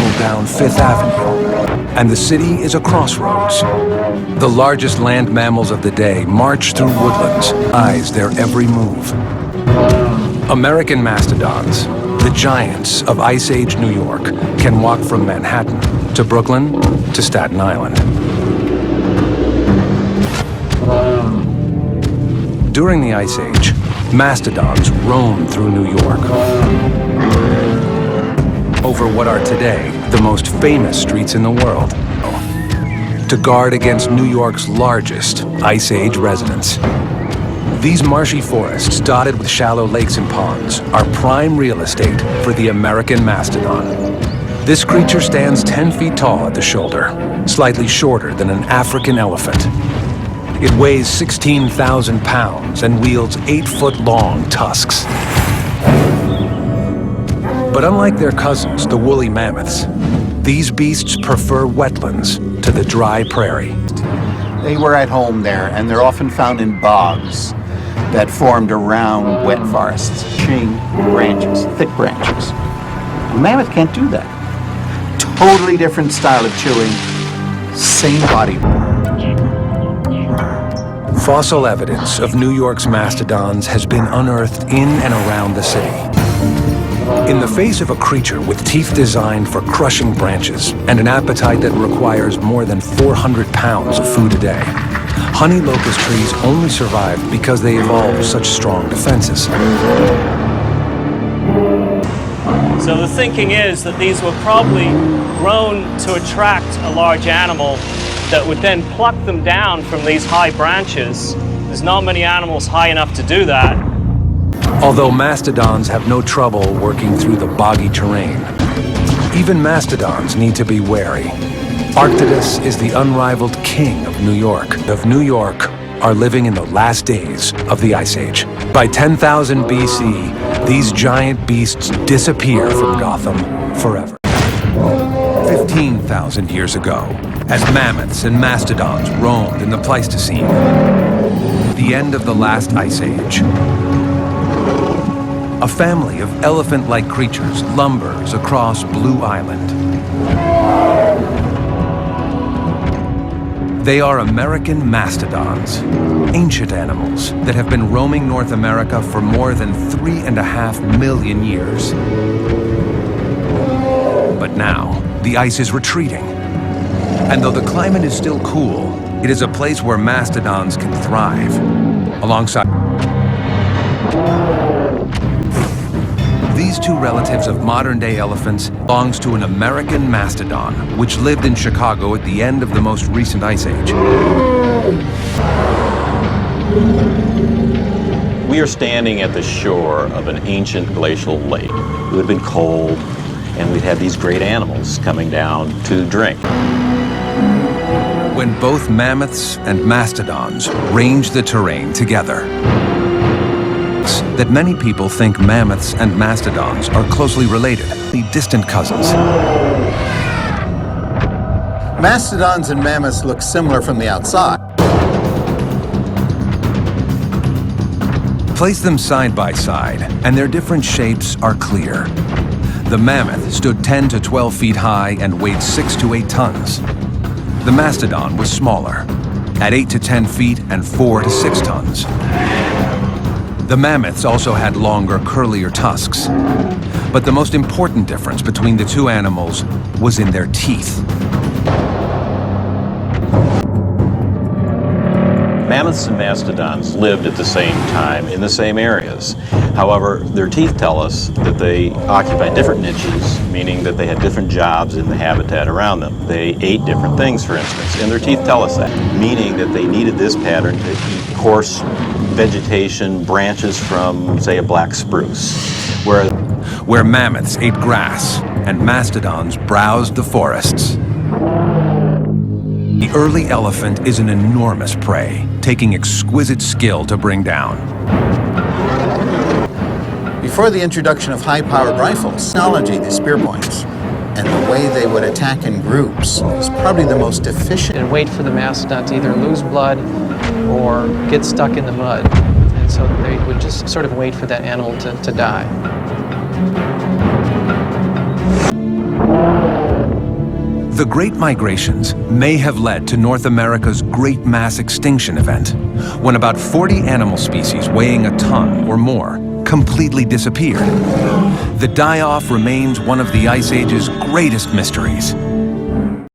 travel down Fifth Avenue, and the city is a crossroads. The largest land mammals of the day march through woodlands, eyes their every move. American mastodons, the giants of Ice Age New York, can walk from Manhattan to Brooklyn to Staten Island. During the Ice Age, mastodons roamed through New York over what are today the most famous streets in the world, to guard against New York's largest Ice Age residents. These marshy forests, dotted with shallow lakes and ponds, are prime real estate for the American mastodon. This creature stands 10 feet tall at the shoulder, slightly shorter than an African elephant. It weighs 16,000 pounds and wields 8-foot-long tusks. But unlike their cousins, the woolly mammoths, these beasts prefer wetlands to the dry prairie. They were at home there, and they're often found in bogs that formed around wet forests, chewing branches, thick branches. The mammoth can't do that. Totally different style of chewing, same body. Fossil evidence of New York's mastodons has been unearthed in and around the city. In the face of a creature with teeth designed for crushing branches and an appetite that requires more than 400 pounds of food a day, honey locust trees only survived because they evolved such strong defenses. So the thinking is that these were probably grown to attract a large animal that would then pluck them down from these high branches. There's not many animals high enough to do that. Although mastodons have no trouble working through the boggy terrain, even mastodons need to be wary. Arctidus is the unrivaled king of New York. Are living in the last days of the Ice Age. By 10,000 BC, these giant beasts disappear from Gotham forever. 15,000 years ago, as mammoths and mastodons roamed in the Pleistocene, the end of the last Ice Age, a family of elephant-like creatures lumbers across Blue Island. They are American mastodons, ancient animals that have been roaming North America for more than 3.5 million years. But now, the ice is retreating. And though the climate is still cool, it is a place where mastodons can thrive, alongside. These two relatives of modern-day elephants belongs to an American mastodon, which lived in Chicago at the end of the most recent Ice Age. We are standing at the shore of an ancient glacial lake. It would have been cold, and we'd have these great animals coming down to drink. When both mammoths and mastodons range the terrain together, that many people think mammoths and mastodons are closely related, the distant cousins. Mastodons and mammoths look similar from the outside. Place them side by side, and their different shapes are clear. The mammoth stood 10 to 12 feet high and weighed 6 to 8 tons. The mastodon was smaller, at 8 to 10 feet and 4 to 6 tons. The mammoths also had longer, curlier tusks. But the most important difference between the two animals was in their teeth. Mammoths and mastodons lived at the same time in the same areas. However, their teeth tell us that they occupied different niches, meaning that they had different jobs in the habitat around them. They ate different things, for instance, and their teeth tell us that, meaning that they needed this pattern to eat coarse vegetation, branches from, say, a black spruce, where mammoths ate grass and mastodons browsed the forests. The early elephant is an enormous prey, taking exquisite skill to bring down. Before the introduction of high-powered rifles, technology, the spear points, and the way they would attack in groups is probably the most efficient. And wait for the mastodon to either lose blood or get stuck in the mud. And so they would just sort of wait for that animal to die. The Great Migrations may have led to North America's Great Mass Extinction event, when about 40 animal species weighing a ton or more completely disappeared. The die-off remains one of the Ice Age's greatest mysteries.